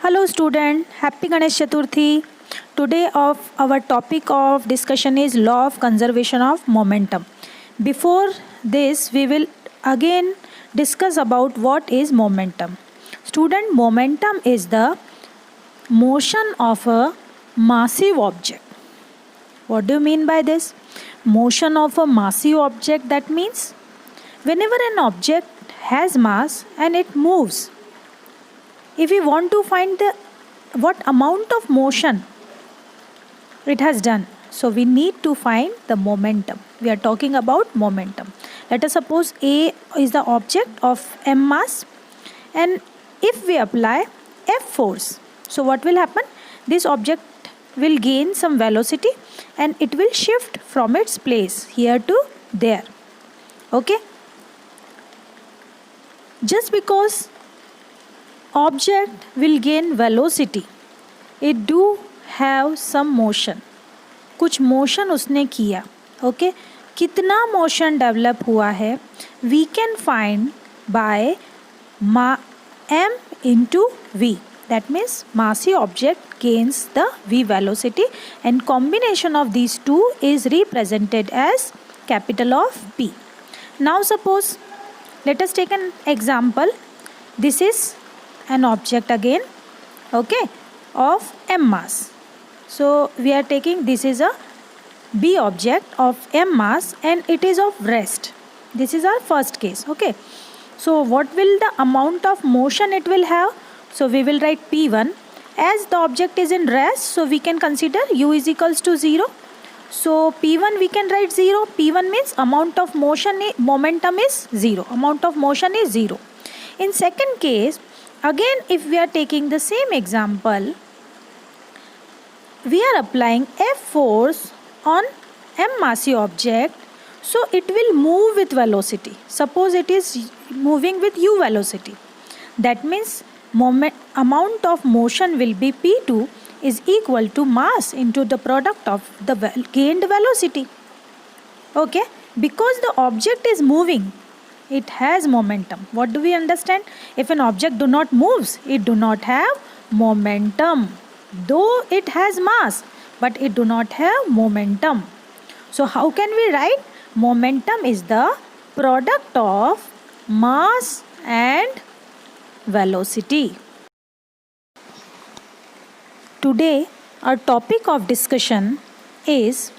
Hello student, happy Ganesh Chaturthi. Today our topic of discussion is law of conservation of momentum. Before this we will again discuss about what is momentum. Student, momentum is the motion of a massive object. What do you mean by this? Motion of a massive object, that means whenever an object has mass and it moves, if we want to find the what amount of motion it has done, so we need to find the momentum. We are talking about momentum. Let us suppose A is the object of m mass, and if we apply F force, so what will happen? This object will gain some velocity and it will shift from its place here to there. Okay, just because object will gain velocity, it do have some motion. कुछ motion उसने किया. Okay, कितना motion develop हुआ है we can find by m into v. That means massive object gains the v velocity and combination of these two is represented as capital of P. Now suppose, let us take an example. This is an object again, okay, of m mass. So we are taking, this is a B object of m mass and it is of rest. This is our first case. Okay, so what will the amount of motion it will have? So we will write P1. As the object is in rest, so we can consider u is equals to 0. So P1 we can write 0. P1 means amount of motion, momentum is 0. Amount of motion is 0. In second case, again if we are taking the same example, we are applying F force on m massive object, so it will move with velocity. Suppose it is moving with u velocity. That means amount of motion will be P2 is equal to mass into the product of the gained velocity. Okay, because the object is moving, it has momentum. What do we understand? If an object do not moves, it do not have momentum. Though it has mass, but it do not have momentum. So how can we write? Momentum is the product of mass and velocity. Today our topic of discussion is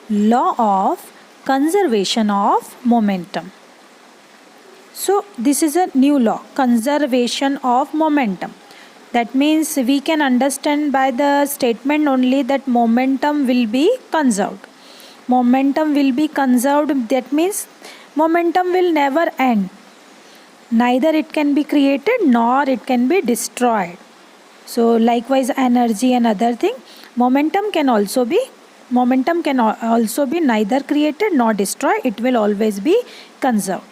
law of conservation of momentum. So this is a new law, conservation of momentum. That means we can understand by the statement only that momentum will be conserved. Momentum will be conserved, that means momentum will never end. Neither it can be created nor it can be destroyed. So likewise energy and other thing, momentum can also be neither created nor destroyed. It will always be conserved.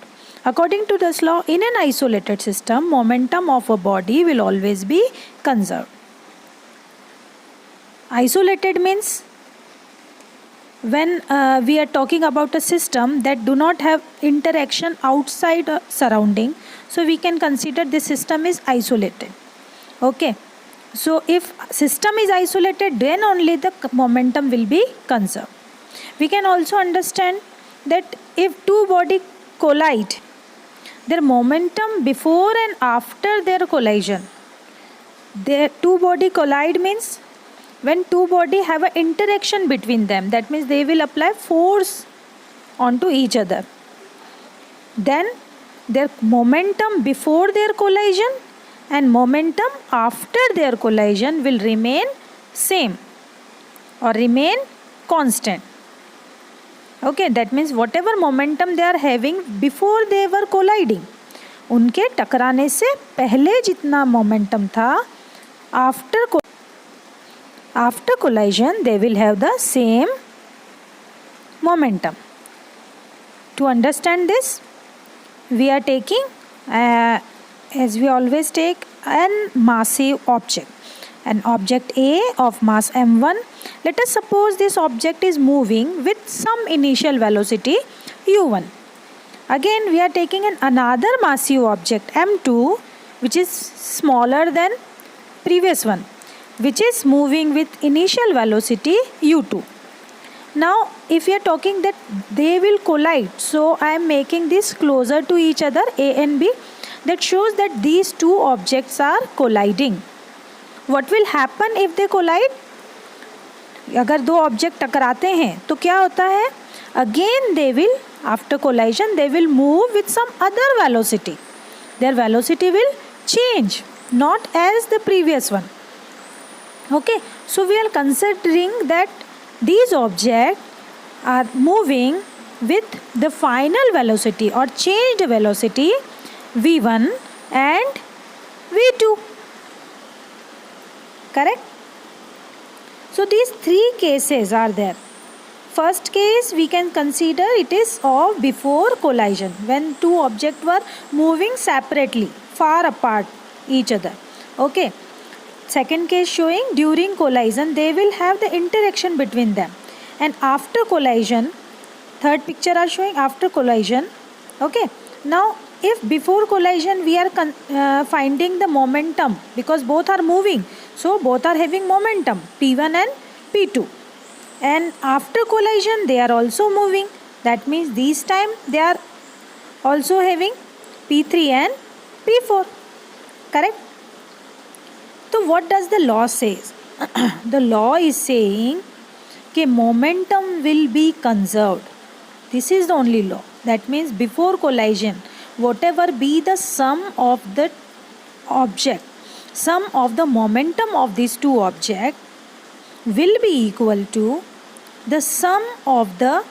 According to this law, in an isolated system, momentum of a body will always be conserved. Isolated means when we are talking about a system that do not have interaction outside surrounding, so we can consider this system is isolated. Okay, so if system is isolated, then only the momentum will be conserved. We can also understand that if two bodies collide, their momentum before and after their collision. Their two body collide means when two body have an interaction between them. That means they will apply force onto each other. Then their momentum before their collision and momentum after their collision will remain same or remain constant. Okay, that means whatever momentum they are having before they were colliding, उनके टकराने से पहले जितना momentum था, after collision they will have the same momentum. To understand this, we are taking as we always take an massive object. An object A of mass m1. Let us suppose this object is moving with some initial velocity u1. Again we are taking another massive object m2, which is smaller than previous one, which is moving with initial velocity u2. Now if we are talking that they will collide, so I am making this closer to each other, A and B. That shows that these two objects are colliding. What will happen if they collide? अगर दो object टकराते हैं तो क्या होता है? Again they will, after collision, they will move with some other velocity. Their velocity will change, not as the previous one. Okay, so we are considering that these objects are moving with the final velocity or changed velocity v1 and v2. Correct? So these three cases are there. First case we can consider it is of before collision, when two objects were moving separately, far apart each other. Okay. Second case showing during collision they will have the interaction between them, and after collision, third picture are showing after collision. Okay. Now if before collision we are finding the momentum, because both are moving, so both are having momentum p1 and p2, and after collision they are also moving, that means this time they are also having p3 and p4. Correct? So what does the law says? The law is saying that momentum will be conserved. This is the only law. That means before collision, whatever be the sum of the object, sum of the momentum of these two objects will be equal to the sum of the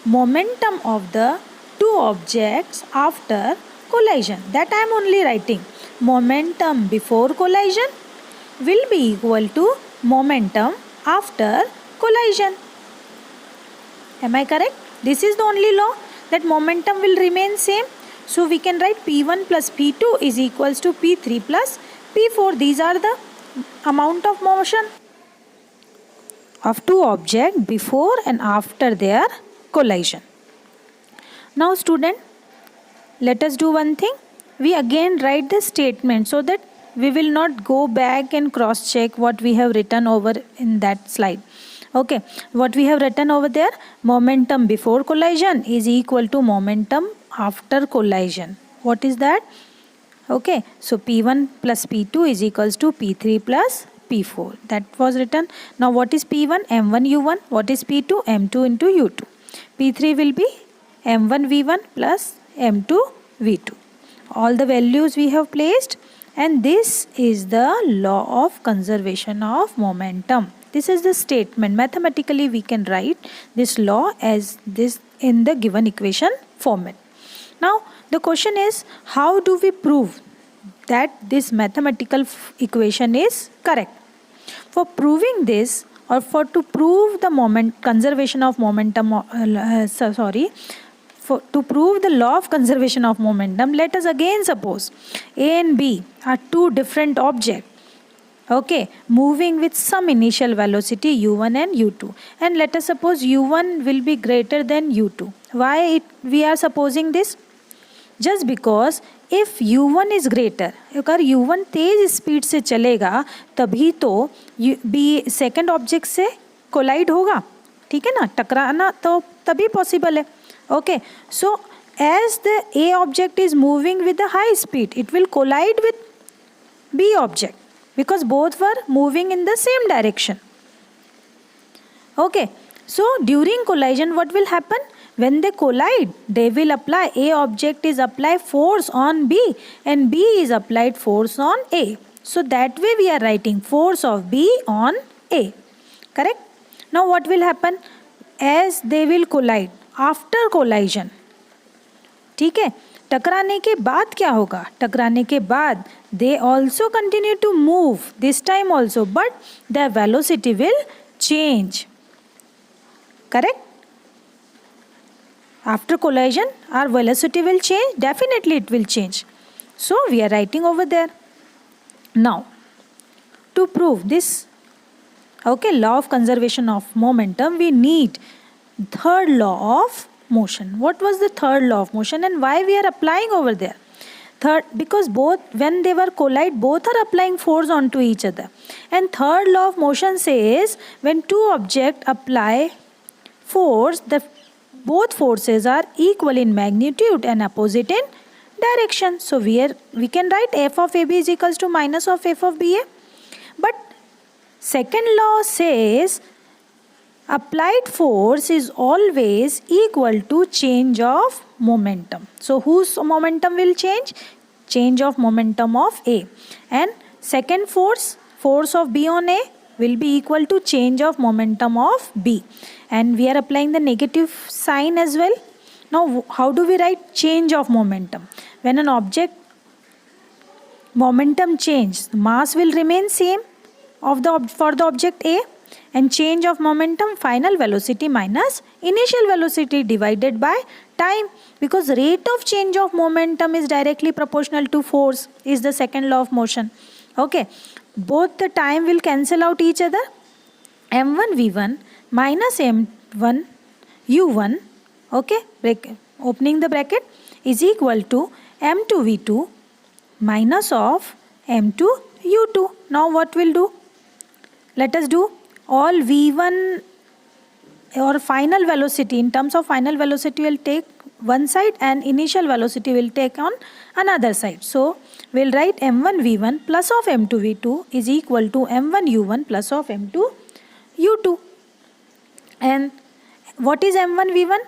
momentum of the two objects after collision. That I am only writing. Momentum before collision will be equal to momentum after collision. Am I correct? This is the only law, that momentum will remain same. So we can write P1 plus P2 is equals to P3 plus P4. These are the amount of motion of two objects before and after their collision. Now student, let us do one thing. We again write the statement so that we will not go back and cross check what we have written over in that slide. Okay, what we have written over there, momentum before collision is equal to momentum after collision. What is that? Okay, so P1 plus P2 is equals to P3 plus P4. That was written. Now what is P1? M1 U1. What is P2? M2 into U2. P3 will be M1 V1 plus M2 V2. All the values we have placed, and this is the law of conservation of momentum. This is the statement. Mathematically we can write this law as this in the given equation format. Now the question is, how do we prove that this mathematical equation is correct? For proving this, or for to prove the conservation of momentum, to prove the law of conservation of momentum, let us again suppose A and B are two different objects. Okay, moving with some initial velocity u1 and u2, and let us suppose u1 will be greater than u2. Why we are supposing this? Just because if u1 is greater, अगर u1 तेज speed से चलेगा तभी तो B second object से collide होगा, ठीक है ना, टकराना तो तभी पॉसिबल है. Okay, so as the A object is moving with a high speed, it will collide with B object because both were moving in the same direction. Okay, so during collision what will happen? When they collide, they will apply, A object is apply force on B and B is applied force on A. So that way we are writing force of B on A. Correct? Now what will happen? As they will collide, after collision, ठीक है, टकराने के बाद क्या होगा? टकराने के बाद they also continue to move this time also, but the velocity will change. Correct? After collision our velocity will change, definitely it will change. So we are writing over there. Now to prove this, okay, law of conservation of momentum, we need third law of motion. What was the third law of motion and why we are applying over there? Third, because both, when they were collide, both are applying force onto each other. And third law of motion says when two objects apply force, the both forces are equal in magnitude and opposite in direction. So we can write f of AB is equals to minus of f of BA. But second law says applied force is always equal to change of momentum. So whose momentum will change? Change of momentum of A. And second force of B on A will be equal to change of momentum of B. And we are applying the negative sign as well. Now how do we write change of momentum? When an object momentum change, mass will remain same of for the object A, and change of momentum, final velocity minus initial velocity divided by time, because rate of change of momentum is directly proportional to force, is the second law of motion. Okay, both the time will cancel out each other. m1 v1 minus m1 u1, okay, opening the bracket, is equal to m2 v2 minus of m2 u2. Now what we'll do? Let us do all v1 or final velocity. In terms of final velocity, will take one side and initial velocity will take on another side. So we'll write m1 v1 plus of m2 v2 is equal to m1 u1 plus of m2 u2. And what is m1 v1?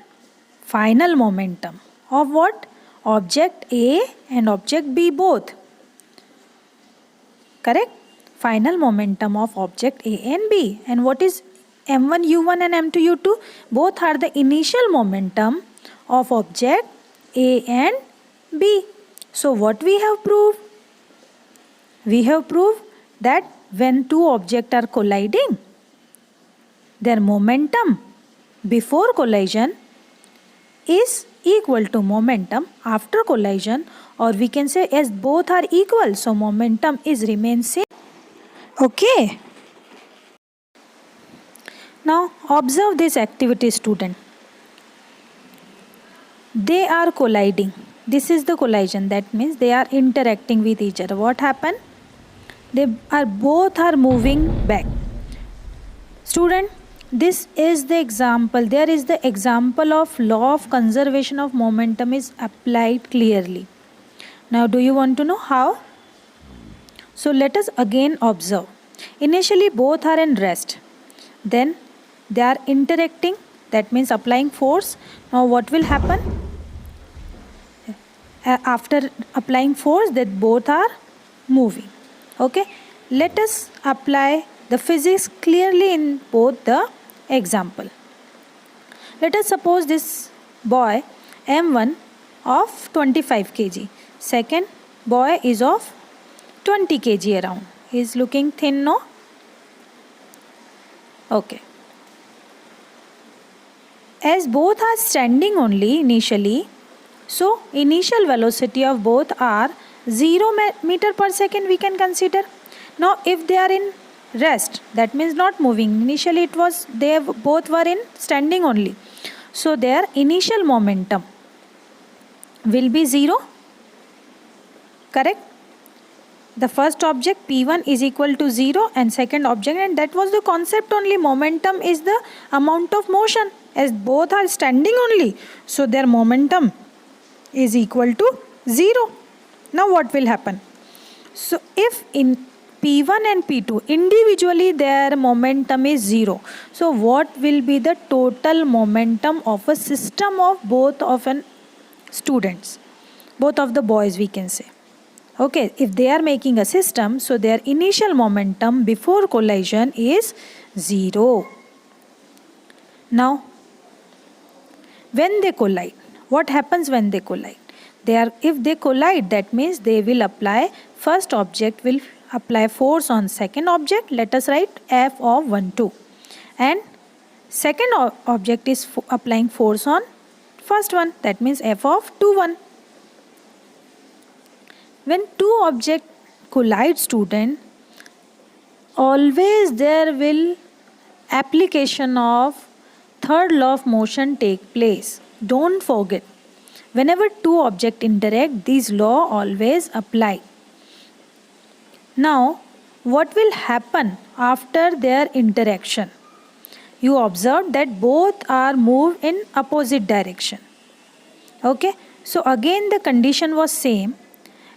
Final momentum of what? Object A and object B both. Correct? Final momentum of object A and B. And what is m1 u1 and m2 u2? Both are the initial momentum of object A and B. So what we have proved? We have proved that when two objects are colliding, their momentum before collision is equal to momentum after collision, or we can say as both are equal, so momentum is remains same. Okay. Now observe this activity, student. They are colliding. This is the collision. That means they are interacting with each other. What happened? They are both are moving back. Student, this is the example. There is the example of law of conservation of momentum is applied clearly. Now do you want to know how? So let us again observe. Initially both are in rest. Then they are interacting. That means applying force. Now what will happen? After applying force, that both are moving. Okay. Let us apply the physics clearly in both the example. Let us suppose this boy M1 of 25 kg. Second boy is of 20 kg around. He is looking thin, no? Okay. As both are standing only initially, so initial velocity of both are 0 meter per second we can consider. Now if they are in rest, that means not moving. Initially it was, they both were in standing only. So their initial momentum will be 0. Correct? The first object P1 is equal to 0 and second object, and that was the concept only. Momentum is the amount of motion, as both are standing only. So their momentum is equal to 0. Now what will happen? So if in P1 and P2 individually their momentum is 0. So what will be the total momentum of a system of both of an students? Both of the boys we can say. Okay, if they are making a system, so their initial momentum before collision is 0. Now, when they collide, what happens when they collide? If they collide, that means they will apply, first object will apply force on second object. Let us write F of 1, 2. And second object is applying force on first one. That means F of 2, 1. When two objects collide, student, always there will application of third law of motion take place. Don't forget. Whenever two objects interact, these law always apply. Now, what will happen after their interaction? You observe that both are moved in opposite direction. Okay, so again the condition was same,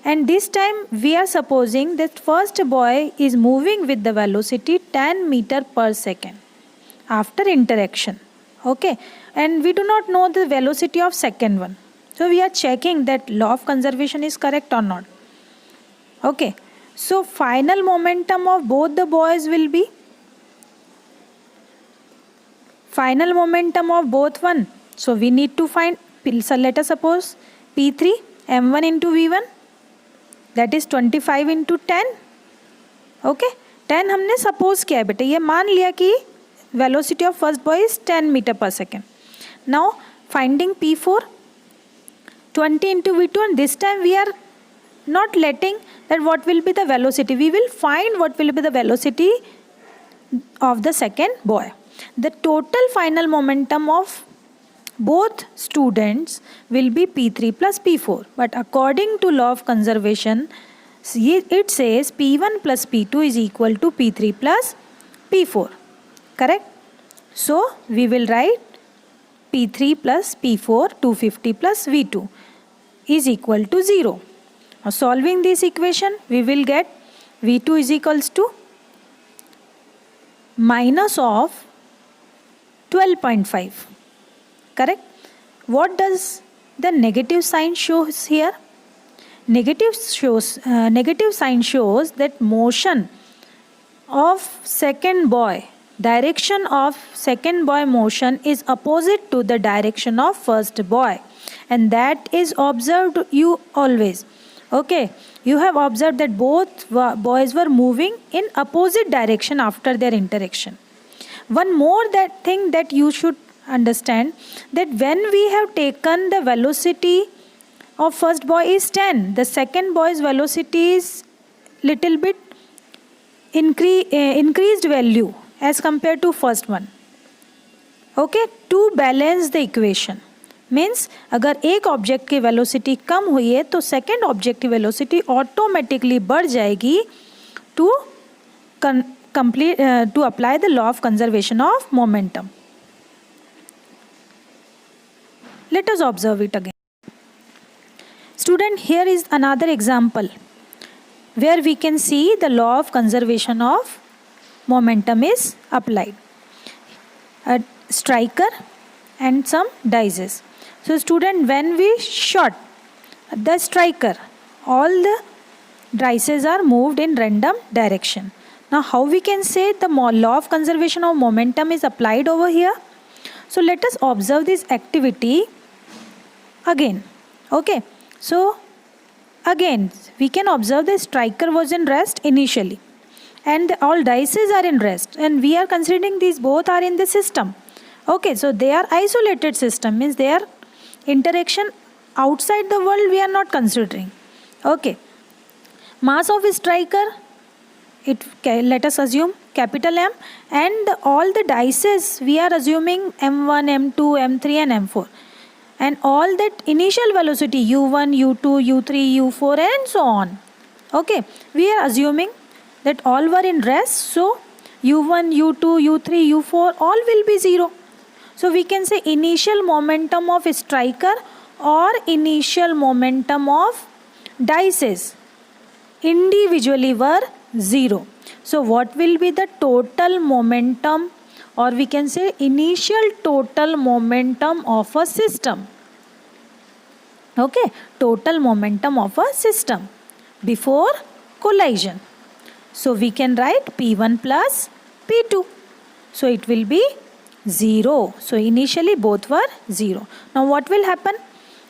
and this time we are supposing that first boy is moving with the velocity 10 meter per second after interaction. Okay, and we do not know the velocity of second one, so we are checking that law of conservation is correct or not. Okay, so final momentum of both the boys will be final momentum of both one. So we need to find, so let us suppose P3 m1 into v1, that is 25 into 10. Okay 10 हमने suppose किया है बेटा, ये मान लिया कि velocity of first boy is 10 metre per second. Now finding P4 20 into v2, and this time we are not letting that what will be the velocity, we will find what will be the velocity of the second boy. The total final momentum of both students will be P3 plus P4, but according to law of conservation it says P1 plus P2 is equal to P3 plus P4, correct? So we will write P3 plus P4 250 plus V2 is equal to 0. Now solving this equation we will get V2 is equals to minus of 12.5. Correct? What does the negative sign shows here? Negative sign shows that motion of second boy, direction of second boy motion is opposite to the direction of first boy, and that is observed you always. Okay, you have observed that both boys were moving in opposite direction after their interaction. One more thing that you should understand, that when we have taken the velocity of first boy is 10, the second boy's velocity is little bit increased value as compared to first one. Okay, to balance the equation means अगर एक object की velocity कम हुई है तो second object की velocity automatically बढ़ जाएगी to to apply the law of conservation of momentum. Let us observe it again. Student, here is another example where we can see the law of conservation of momentum is applied. A striker and some dices. So student, when we shot the striker, all the dices are moved in random direction. Now how we can say the law of conservation of momentum is applied over here? So let us observe this activity again. Okay, so again we can observe the striker was in rest initially and all dices are in rest, and we are considering these both are in the system. Okay, so they are isolated system, means their interaction outside the world we are not considering. Okay, mass of striker, let us assume capital M, and all the dices we are assuming M1, M2, M3 and M4, and all that initial velocity U1, U2, U3, U4 and so on. Okay, we are assuming that all were in rest, so U1, U2, U3, U4 all will be 0. So we can say initial momentum of striker or initial momentum of dices individually were 0. So what will be the total momentum, or we can say initial total momentum of a system? Okay, total momentum of a system before collision. So we can write P1 plus P2. So it will be 0. So initially both were 0. Now what will happen?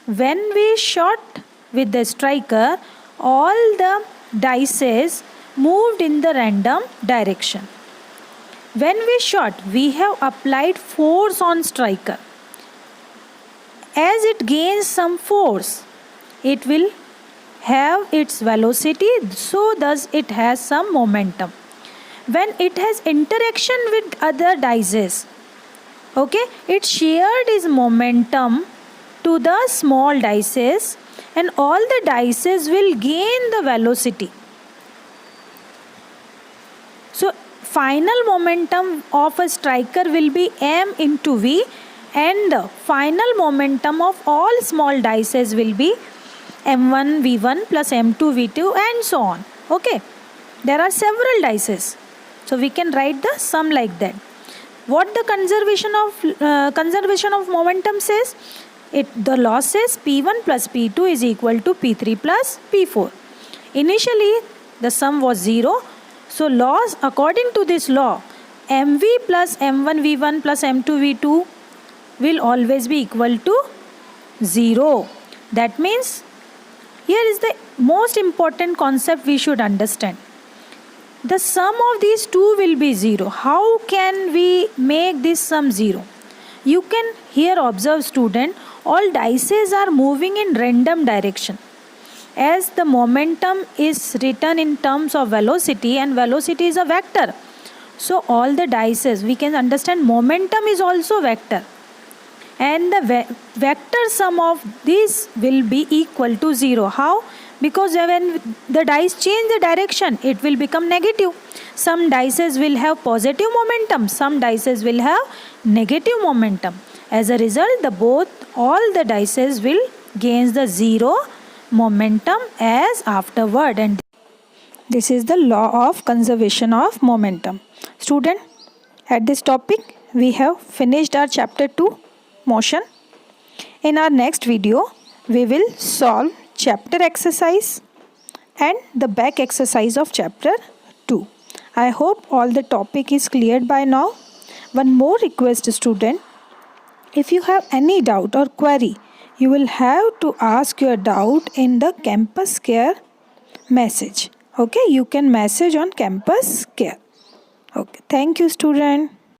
When we shot with the striker, all the dices moved in the random direction. When we shot, we have applied force on striker. As it gains some force, it will have its velocity, so thus it has some momentum. When it has interaction with other dices, okay, it shared its momentum to the small dices and all the dices will gain the velocity. So final momentum of a striker will be m into v, and the final momentum of all small dices will be m1 v1 plus m2 v2 and so on. Okay, there are several dices, so we can write the sum like that. What the conservation of momentum says? The law says P1 plus P2 is equal to P3 plus P4. Initially the sum was 0. So laws, according to this law, mv plus m1 v1 plus m2 v2 will always be equal to 0. That means here is the most important concept we should understand. The sum of these two will be 0. How can we make this sum 0? You can here observe, student, all dices are moving in random direction. As the momentum is written in terms of velocity, and velocity is a vector. So all the dices, we can understand momentum is also vector. And the vector sum of these will be equal to 0. How? Because when the dice change the direction, it will become negative. Some dices will have positive momentum, some dices will have negative momentum. As a result, all the dices will gain the 0 momentum as afterward, and this is the law of conservation of momentum. Student, at this topic we have finished our chapter 2, motion. In our next video we will solve chapter exercise and the back exercise of chapter 2. I hope all the topic is cleared by now. One more request, student, if you have any doubt or query, you will have to ask your doubt in the campus care message. Okay, you can message on campus care. Okay, thank you, student.